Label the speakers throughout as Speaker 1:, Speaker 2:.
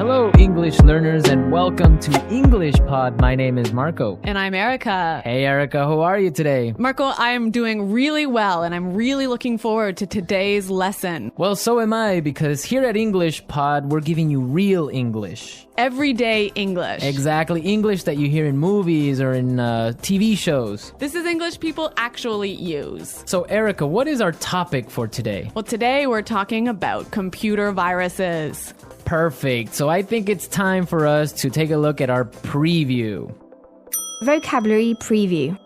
Speaker 1: Hello, English learners, and welcome to English Pod. My name is Marco.
Speaker 2: And I'm Erica.
Speaker 1: Hey, Erica, how are you today?
Speaker 2: Marco, I'm doing really well, and I'm really looking forward to today's lesson.
Speaker 1: Well, so am I, because here at English Pod, we're giving you real English.
Speaker 2: Everyday English.
Speaker 1: Exactly, English that you hear in movies or in TV shows.
Speaker 2: This is English people actually use.
Speaker 1: So, Erica, what is our topic for today?
Speaker 2: Well, today we're talking about computer viruses.
Speaker 1: Perfect. So I think it's time for us to take a look at our preview.
Speaker 3: Vocabulary preview.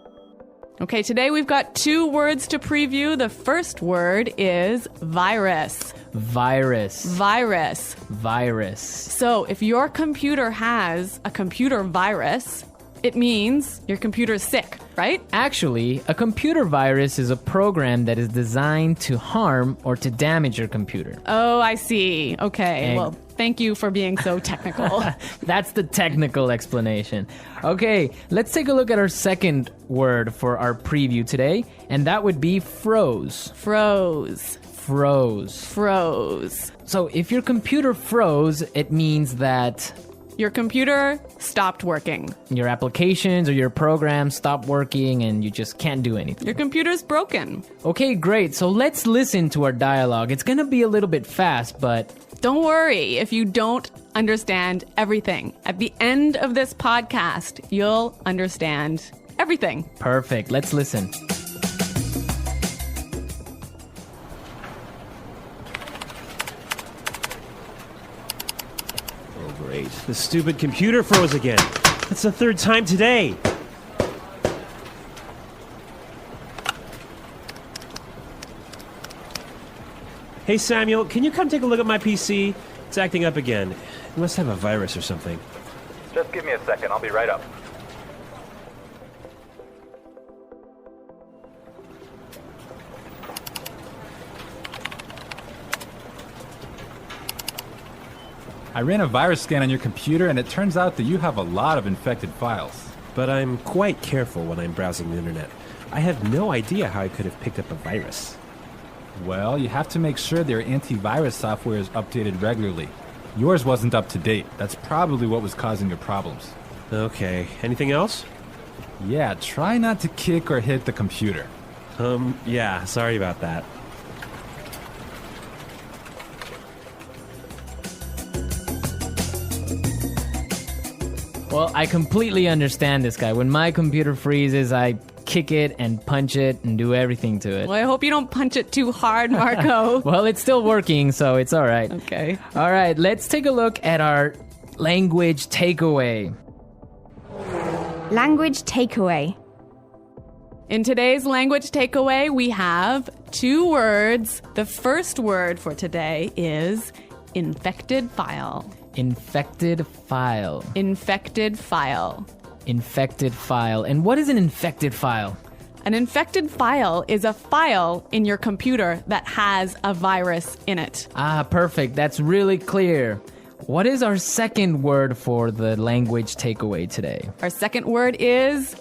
Speaker 2: Okay, today we've got two words to preview. The first word is virus.
Speaker 1: Virus.
Speaker 2: Virus.
Speaker 1: Virus.
Speaker 2: So if your computer has a computer virus, it means your computer's sick, right?
Speaker 1: Actually, a computer virus is a program that is designed to harm or to damage your computer.
Speaker 2: Oh, I see. Okay, well, thank you for being so technical.
Speaker 1: That's the technical explanation. Okay, let's take a look at our second word for our preview today, and that would be froze.
Speaker 2: Froze.
Speaker 1: Froze.
Speaker 2: Froze.
Speaker 1: So if your computer froze, it means that
Speaker 2: your computer stopped working.
Speaker 1: Your applications or your programs stop working and you just can't do anything.
Speaker 2: Your computer's broken.
Speaker 1: Okay, great. So let's listen to our dialogue. It's going to be a little bit fast, but
Speaker 2: don't worry if you don't understand everything. At the end of this podcast, you'll understand everything.
Speaker 1: Perfect. Let's listen.
Speaker 4: Great. The stupid computer froze again. That's the third time today. Hey, Samuel, can you come take a look at my PC? It's acting up again. It must have a virus or something.
Speaker 5: Just give me a second. I'll be right up.
Speaker 6: I ran a virus scan on your computer, and it turns out that you have a lot of infected files.
Speaker 4: But I'm quite careful when I'm browsing the internet. I have no idea how I could have picked up a virus.
Speaker 6: Well, you have to make sure their antivirus software is updated regularly. Yours wasn't up to date. That's probably what was causing your problems.
Speaker 4: Okay. Anything else?
Speaker 6: Yeah, try not to kick or hit the computer.
Speaker 4: Yeah, sorry about that.
Speaker 1: Well, I completely understand this guy. When my computer freezes, I kick it and punch it and do everything to it.
Speaker 2: Well, I hope you don't punch it too hard, Marco.
Speaker 1: Well, it's still working, so it's all right.
Speaker 2: Okay.
Speaker 1: All right, let's take a look at our language takeaway.
Speaker 3: Language takeaway.
Speaker 2: In today's language takeaway, we have two words. The first word for today is infected file.
Speaker 1: Infected file.
Speaker 2: Infected file.
Speaker 1: Infected file. And what is an infected file?
Speaker 2: An infected file is a file in your computer that has a virus in it.
Speaker 1: Ah, perfect. That's really clear. What is our second word for the language takeaway today?
Speaker 2: Our second word is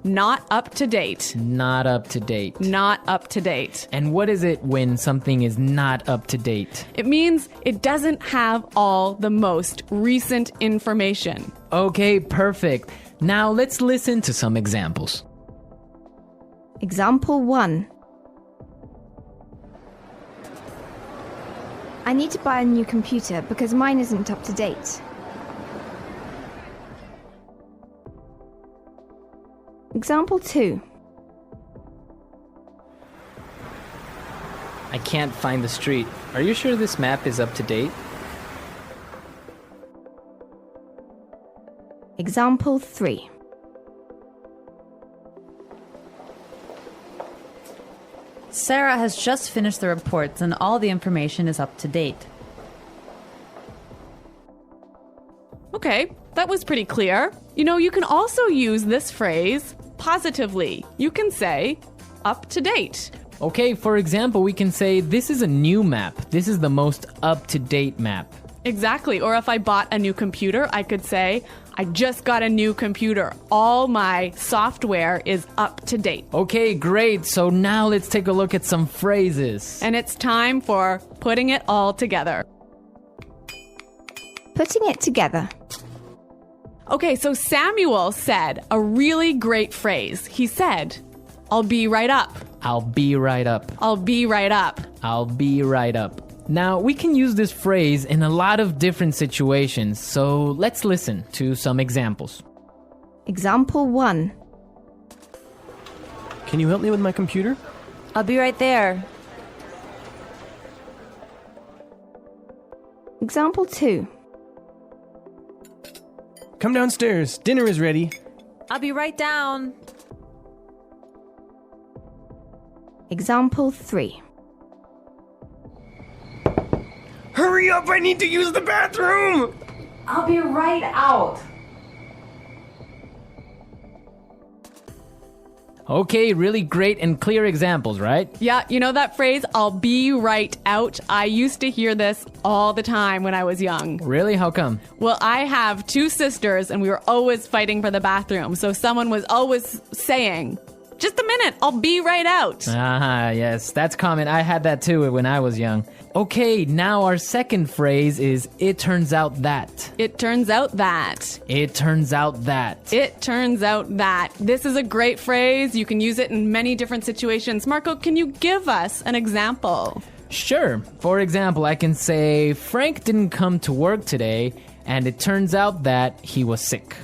Speaker 2: not up to date.
Speaker 1: Not up to date.
Speaker 2: Not up to date.
Speaker 1: And what is it when something is not up to date?
Speaker 2: It means it doesn't have all the most recent information.
Speaker 1: Okay, perfect. Now let's listen to some examples.
Speaker 3: Example 1. I need to buy a new computer because mine isn't up to date. Example 2.
Speaker 1: I can't find the street. Are you sure this map is up to date?
Speaker 3: Example 3.
Speaker 7: Sarah has just finished the reports and all the information is up to date.
Speaker 2: Okay, that was pretty clear. You know, you can also use this phrase positively. You can say, up to date.
Speaker 1: Okay, for example, we can say, this is a new map. This is the most up-to-date map.
Speaker 2: Exactly. Or if I bought a new computer, I could say, I just got a new computer. All my software is up to date.
Speaker 1: Okay, great. So now let's take a look at some phrases.
Speaker 2: And it's time for putting it all together.
Speaker 3: Putting it together.
Speaker 2: Okay, so Samuel said a really great phrase. He said, I'll be right up.
Speaker 1: I'll be right up.
Speaker 2: I'll be right up.
Speaker 1: I'll be right up. Now, we can use this phrase in a lot of different situations, so let's listen to some examples.
Speaker 3: Example 1.
Speaker 4: Can you help me with my computer?
Speaker 7: I'll be right there.
Speaker 3: Example 2.
Speaker 4: Come downstairs. Dinner is ready.
Speaker 7: I'll be right down.
Speaker 3: Example 3.
Speaker 4: Hurry up! I need to use the bathroom!
Speaker 7: I'll be right out.
Speaker 1: Okay, really great and clear examples, right?
Speaker 2: Yeah, you know that phrase, I'll be right out? I used to hear this all the time when I was young.
Speaker 1: Really? How come?
Speaker 2: Well, I have 2 sisters and we were always fighting for the bathroom. So someone was always saying, just a minute, I'll be right out.
Speaker 1: Ah, yes, that's common. I had that too when I was young. Okay, now our second phrase is, it turns out that.
Speaker 2: It turns out that.
Speaker 1: It turns out that.
Speaker 2: It turns out that. This is a great phrase. You can use it in many different situations. Marco, can you give us an example?
Speaker 1: Sure. For example, I can say, Frank didn't come to work today, and it turns out that he was sick.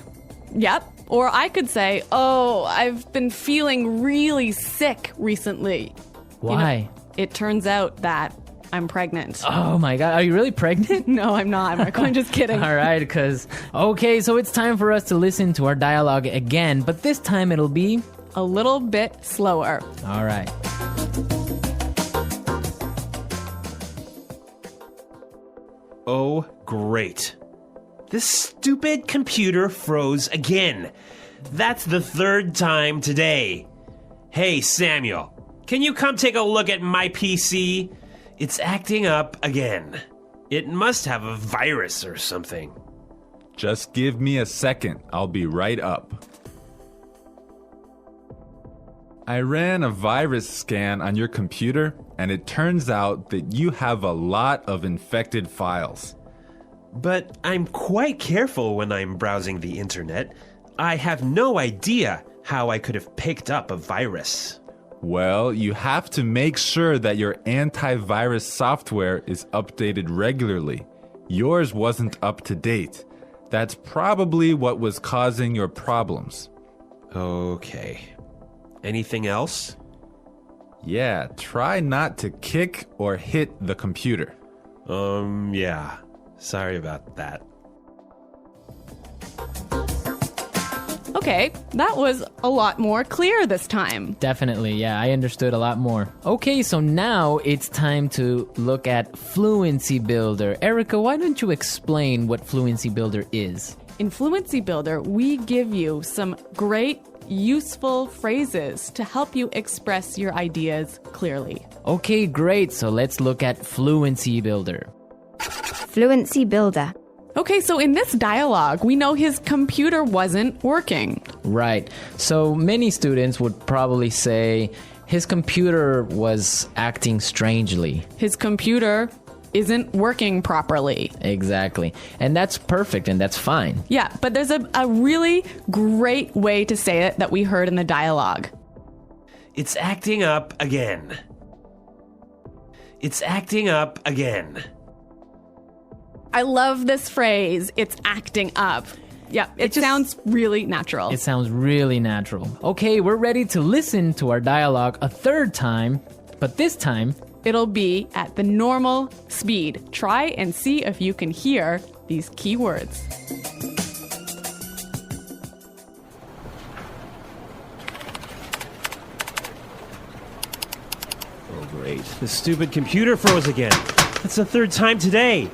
Speaker 2: Yep. Or I could say, oh, I've been feeling really sick recently.
Speaker 1: Why?
Speaker 2: It turns out that I'm pregnant.
Speaker 1: Oh my God, are you really pregnant?
Speaker 2: No, I'm not, Marco. I'm just kidding.
Speaker 1: All right, okay, so it's time for us to listen to our dialogue again, but this time it'll be
Speaker 2: A little bit slower.
Speaker 1: all right.
Speaker 4: Oh, great. This stupid computer froze again. That's the 3rd time today. Hey, Samuel, can you come take a look at my PC? It's acting up again. It must have a virus or something.
Speaker 6: Just give me a second. I'll be right up. I ran a virus scan on your computer, and it turns out that you have a lot of infected files.
Speaker 4: But I'm quite careful when I'm browsing the internet. I have no idea how I could have picked up a virus.
Speaker 6: Well, you have to make sure that your antivirus software is updated regularly. Yours wasn't up to date. That's probably what was causing your problems.
Speaker 4: Okay. Anything else?
Speaker 6: Yeah, try not to kick or hit the computer.
Speaker 4: Yeah. Sorry about that.
Speaker 2: Okay, that was a lot more clear this time.
Speaker 1: Definitely, yeah, I understood a lot more. Okay, so now it's time to look at Fluency Builder. Erica, why don't you explain what Fluency Builder is?
Speaker 2: In Fluency Builder, we give you some great, useful phrases to help you express your ideas clearly.
Speaker 1: Okay, great, so let's look at Fluency Builder.
Speaker 3: Fluency Builder.
Speaker 2: Okay, so in this dialogue, we know his computer wasn't working.
Speaker 1: Right, so many students would probably say his computer was acting strangely.
Speaker 2: His computer isn't working properly.
Speaker 1: Exactly, and that's perfect and that's fine.
Speaker 2: Yeah, but there's a really great way to say it that we heard in the dialogue.
Speaker 4: It's acting up again. It's acting up again.
Speaker 2: I love this phrase, it's acting up. Yeah, it sounds really natural.
Speaker 1: It sounds really natural. Okay, we're ready to listen to our dialogue a 3rd time, but this time,
Speaker 2: it'll be at the normal speed. Try and see if you can hear these key words.
Speaker 4: Oh, great. The stupid computer froze again. That's the 3rd time today.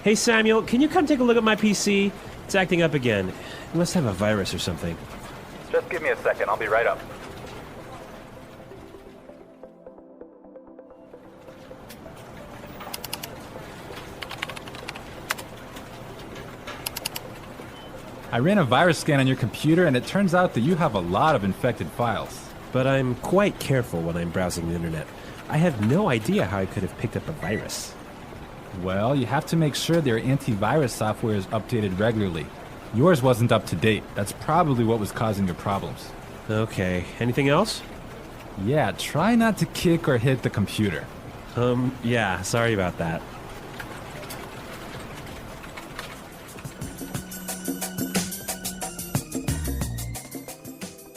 Speaker 4: Hey, Samuel, can you come take a look at my PC? It's acting up again. It must have a virus or something.
Speaker 5: Just give me a second. I'll be right up.
Speaker 6: I ran a virus scan on your computer, and it turns out that you have a lot of infected files.
Speaker 4: but I'm quite careful when I'm browsing the internet. I have no idea how I could have picked up a virus.
Speaker 6: Well, you have to make sure their antivirus software is updated regularly. Yours wasn't up to date. That's probably what was causing your problems.
Speaker 4: Okay, anything else?
Speaker 6: Yeah, try not to kick or hit the computer.
Speaker 4: Yeah, sorry about that.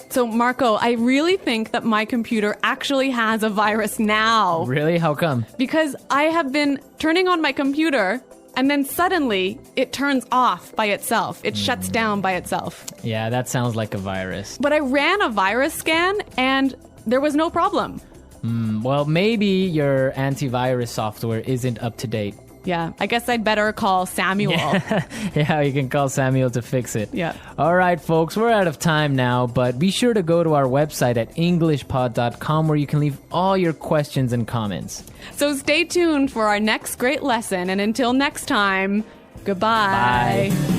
Speaker 2: So, Marco, I really think that my computer actually has a virus now.
Speaker 1: Really? How come?
Speaker 2: Because I have been turning on my computer and then suddenly it turns off by itself. It shuts down by itself.
Speaker 1: Yeah, that sounds like a virus.
Speaker 2: But I ran a virus scan and there was no problem.
Speaker 1: Well, maybe your antivirus software isn't up to date.
Speaker 2: Yeah, I guess I'd better call Samuel.
Speaker 1: Yeah, you can call Samuel to fix it.
Speaker 2: Yeah.
Speaker 1: All right, folks, we're out of time now, but be sure to go to our website at englishpod.com where you can leave all your questions and comments.
Speaker 2: So stay tuned for our next great lesson. And until next time, goodbye.
Speaker 1: Bye.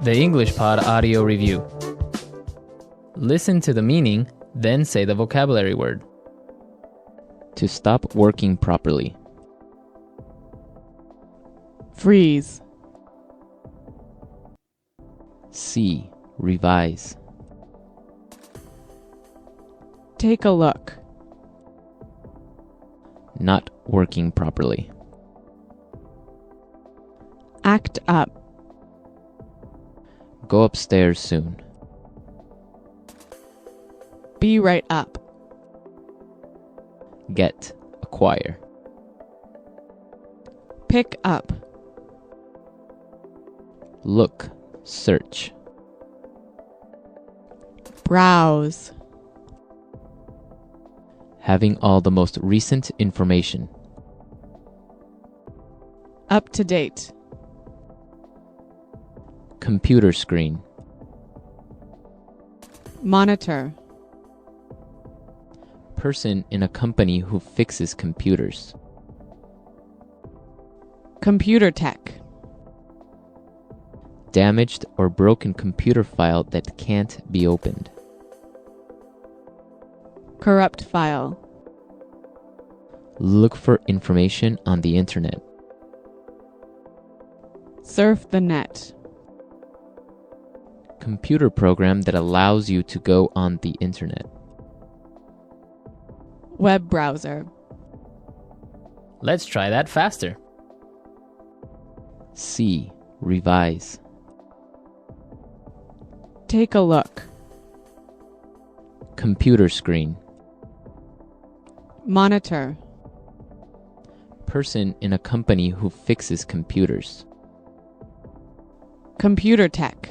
Speaker 1: The English Pod Audio Review. Listen to the meaning, then say the vocabulary word. To stop working properly.
Speaker 2: Freeze.
Speaker 1: See, revise.
Speaker 2: Take a look.
Speaker 1: Not working properly.
Speaker 2: Act up.
Speaker 1: Go upstairs soon.
Speaker 2: Be right up.
Speaker 1: Get, acquire.
Speaker 2: Pick up.
Speaker 1: Look, search.
Speaker 2: Browse.
Speaker 1: Having all the most recent information.
Speaker 2: Up to date.
Speaker 1: Computer screen.
Speaker 2: Monitor.
Speaker 1: Person in a company who fixes computers.
Speaker 2: Computer tech.
Speaker 1: Damaged or broken computer file that can't be opened.
Speaker 2: Corrupt file.
Speaker 1: Look for information on the internet.
Speaker 2: Surf the net.
Speaker 1: Computer program that allows you to go on the internet.
Speaker 2: Web browser.
Speaker 1: Let's try that faster. See, revise.
Speaker 2: Take a look.
Speaker 1: Computer screen.
Speaker 2: Monitor.
Speaker 1: Person in a company who fixes computers.
Speaker 2: Computer tech.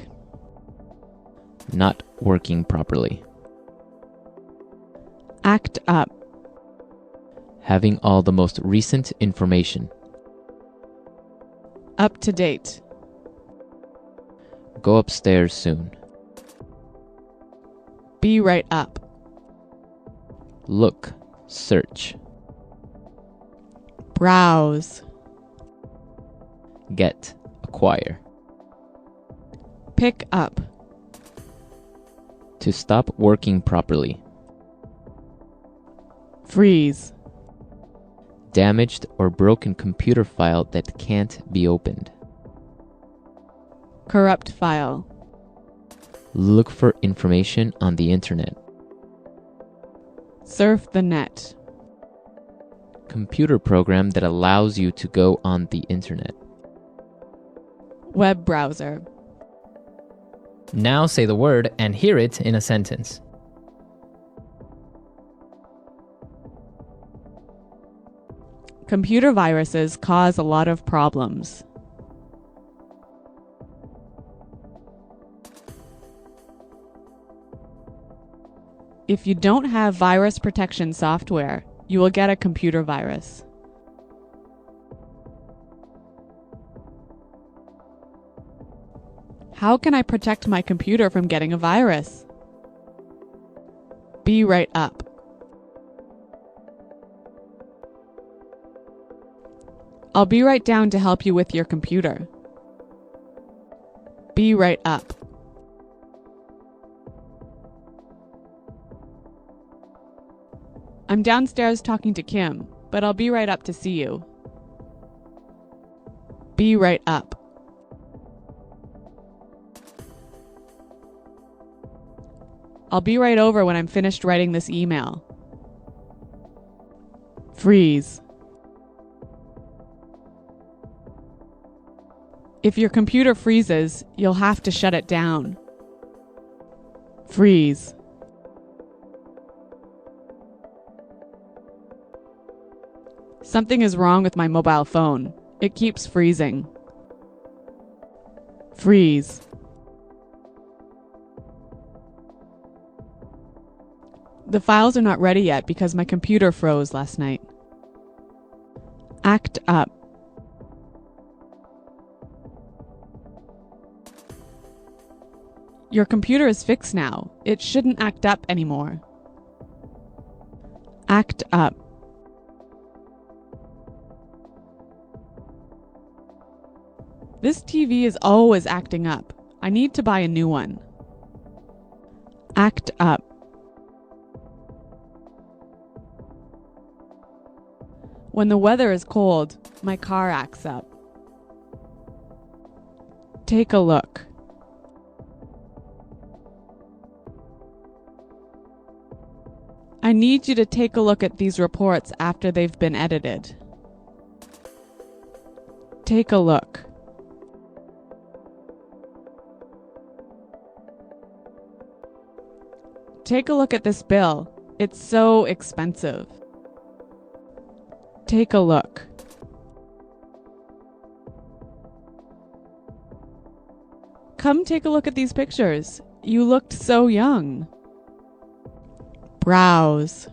Speaker 1: Not working properly.
Speaker 2: Act up.
Speaker 1: Having all the most recent information.
Speaker 2: Up to date.
Speaker 1: Go upstairs soon.
Speaker 2: Be right up.
Speaker 1: Look, search.
Speaker 2: Browse.
Speaker 1: Get, acquire.
Speaker 2: Pick up.
Speaker 1: To stop working properly.
Speaker 2: Freeze.
Speaker 1: Damaged or broken computer file that can't be opened.
Speaker 2: Corrupt file.
Speaker 1: Look for information on the internet.
Speaker 2: Surf the net.
Speaker 1: Computer program that allows you to go on the internet.
Speaker 2: Web browser.
Speaker 1: Now say the word and hear it in a sentence.
Speaker 2: Computer viruses cause a lot of problems. If you don't have virus protection software, you will get a computer virus. How can I protect my computer from getting a virus? Be right up. I'll be right down to help you with your computer. Be right up. I'm downstairs talking to Kim, but I'll be right up to see you. Be right up. I'll be right over when I'm finished writing this email. Freeze. If your computer freezes, you'll have to shut it down. Freeze. Something is wrong with my mobile phone. It keeps freezing. Freeze. The files are not ready yet because my computer froze last night. Act up. Your computer is fixed now. It shouldn't act up anymore. Act up. This TV is always acting up. I need to buy a new one. Act up. When the weather is cold, my car acts up. Take a look. I need you to take a look at these reports after they've been edited. Take a look. Take a look at this bill. It's so expensive. Take a look. Come take a look at these pictures. You looked so young. Browse.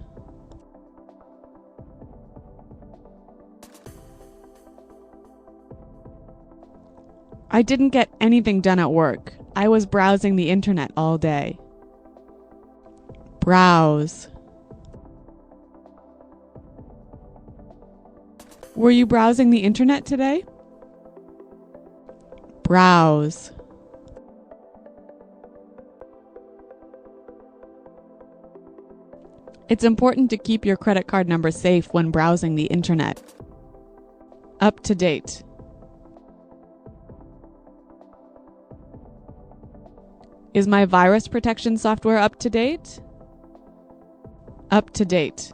Speaker 2: I didn't get anything done at work. I was browsing the internet all day. Browse. Were you browsing the internet today? Browse. It's important to keep your credit card number safe when browsing the internet. Up to date. Is my virus protection software up to date? Up to date.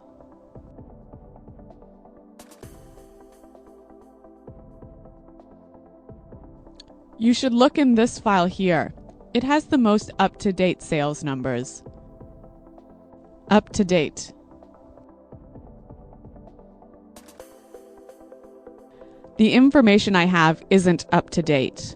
Speaker 2: You should look in this file here. It has the most up-to-date sales numbers. Up to date. The information I have isn't up to date.